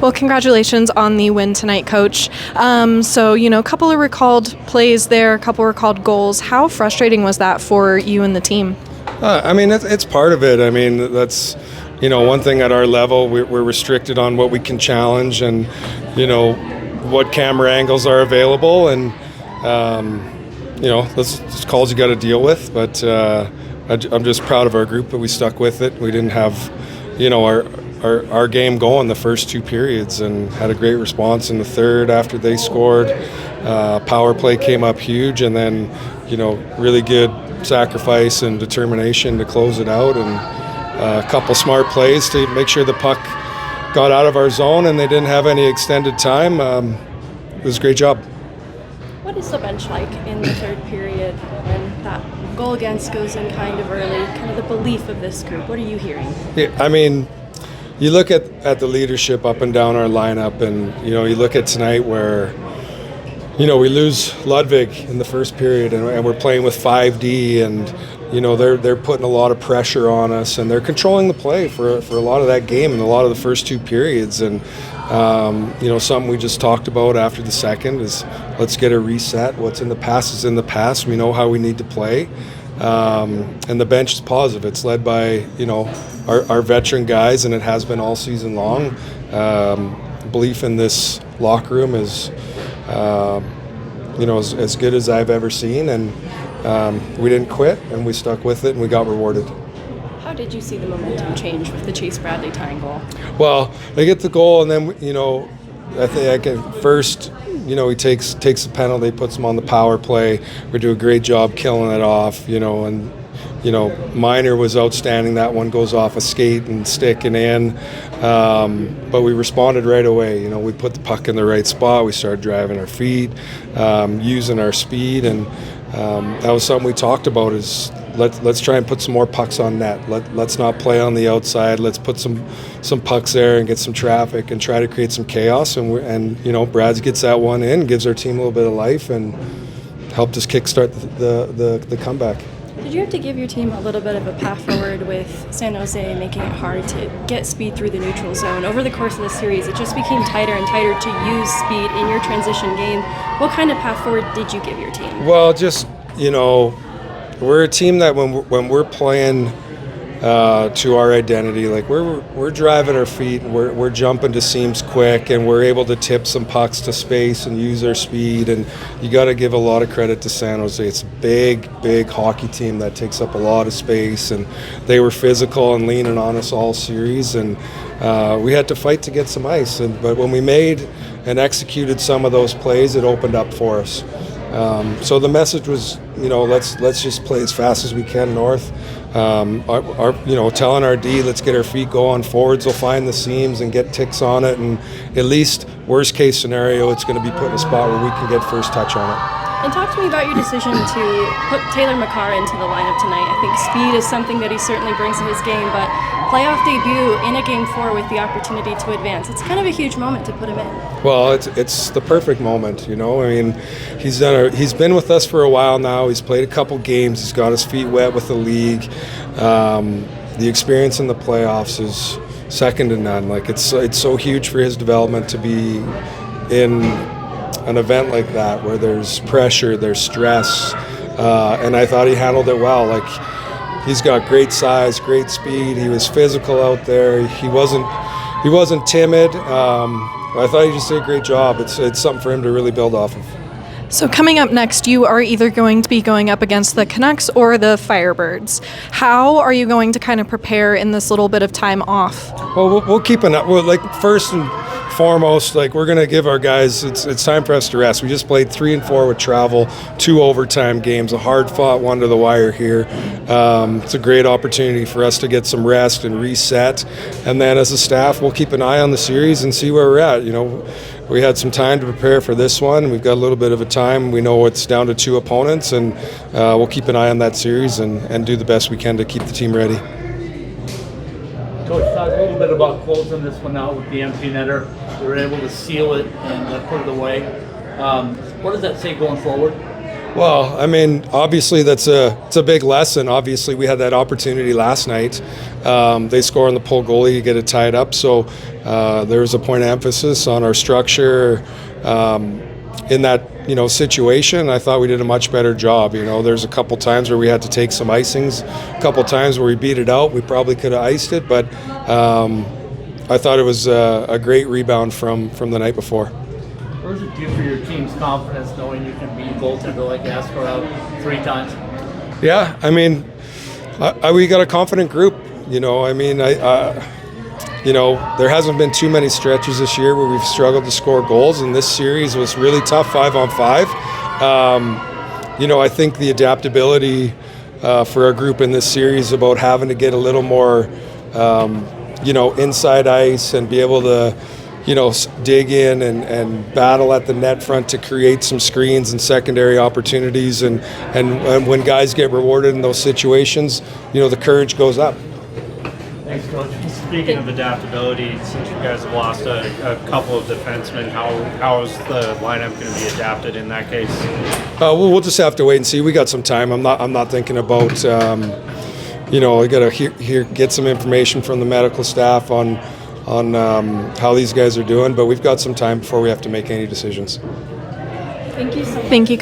Well, congratulations on the win tonight, Coach. A couple of recalled plays there, a couple recalled goals. How frustrating was that for you and the team? It's part of it. I mean, that's, one thing at our level, we're restricted on what we can challenge and, what camera angles are available. And, that's calls you got to deal with. But I'm just proud of our group that we stuck with it. We didn't have, our game going the first two periods and had a great response in the third after they scored. Power play came up huge, and then, really good sacrifice and determination to close it out, and a couple smart plays to make sure the puck got out of our zone and they didn't have any extended time. It was a great job. What is the bench like in the third period when that goal against goes in kind of early, kind of the belief of this group? What are you hearing? Yeah, you look at the leadership up and down our lineup, and, you look at tonight where, we lose Ludwig in the first period, and we're playing with 5D, and, they're putting a lot of pressure on us, and they're controlling the play for a lot of that game and a lot of the first two periods. And, something we just talked about after the second is let's get a reset. What's in the past is in the past. We know how we need to play. And the bench is positive. It's led by, our veteran guys, and it has been all season long. Belief in this locker room is, as good as I've ever seen. And we didn't quit, and we stuck with it, and we got rewarded. How did you see the momentum change with the Chase Bradley tying goal? Well, they get the goal, and then, I think first, he takes the penalty, puts him on the power play. We do a great job killing it off, and, Minor was outstanding. That one goes off a skate and stick and in. But we responded right away. We put the puck in the right spot. We started driving our feet, using our speed, and that was something we talked about is let's try and put some more pucks on net. Let's not play on the outside. Let's put some pucks there and get some traffic and try to create some chaos. And Brads gets that one in, gives our team a little bit of life, and helped us kickstart the comeback. Did you have to give your team a little bit of a path forward with San Jose making it hard to get speed through the neutral zone? Over the course of the series, it just became tighter and tighter to use speed in your transition game. What kind of path forward did you give your team? Well, just, we're a team that when we're playing to our identity, like we're driving our feet, and we're jumping to seams quick, and we're able to tip some pucks to space and use our speed. And you got to give a lot of credit to San Jose. It's a big hockey team that takes up a lot of space, and they were physical and leaning on us all series, and we had to fight to get some ice. But when we made and executed some of those plays, it opened up for us. So the message was, let's just play as fast as we can north. Telling our D, let's get our feet going. Forwards will find the seams and get ticks on it, and at least worst case scenario, it's going to be put in a spot where we can get first touch on it. And talk to me about your decision to put Taylor McCarr into the lineup tonight. I think speed is something that he certainly brings to his game, but playoff debut in a Game 4 with the opportunity to advance. It's kind of a huge moment to put him in. Well, it's the perfect moment, he's been with us for a while now. He's played a couple games. He's got his feet wet with the league. The experience in the playoffs is second to none. It's so huge for his development to be in an event like that where there's pressure, there's stress, and I thought he handled it well. He's got great size, great speed. He was physical out there. He wasn't timid. I thought he just did a great job. It's something for him to really build off of. So coming up next, you are either going to be going up against the Canucks or the Firebirds. How are you going to kind of prepare in this little bit of time off? Well, we'll keep an eye. Well, first and foremost, we're going to give our guys, it's time for us to rest. We just played 3 and 4 with travel, 2 overtime games, a hard-fought one to the wire here. It's a great opportunity for us to get some rest and reset. And then as a staff, we'll keep an eye on the series and see where we're at. We had some time to prepare for this one. We've got a little bit of a time. We know it's down to 2 opponents, and we'll keep an eye on that series and do the best we can to keep the team ready. Coach, talk a little bit about closing this one out with the empty netter. We were able to seal it and put it away. What does that say going forward? Well, I mean, obviously it's a big lesson. Obviously, we had that opportunity last night. They score on the pull goalie, you get it tied up. So there was a point of emphasis on our structure in that situation. I thought we did a much better job. There's a couple times where we had to take some icings, a couple times where we beat it out. We probably could have iced it, but I thought it was a great rebound from the night before. What does it do for your team's confidence knowing you can beat a goaltender like Ascor out 3 times? Yeah, I mean, we got a confident group. I mean, there hasn't been too many stretches this year where we've struggled to score goals, and this series was really tough 5-on-5. I think the adaptability for our group in this series about having to get a little more, inside ice and be able to dig in and battle at the net front to create some screens and secondary opportunities. And when guys get rewarded in those situations, the courage goes up. Thanks, Coach. Speaking of adaptability, since you guys have lost a couple of defensemen, how is the lineup going to be adapted in that case? We'll just have to wait and see. We got some time. I'm not thinking about, I got to get some information from the medical staff on how these guys are doing, but we've got some time before we have to make any decisions. Thank you so much. Thank you.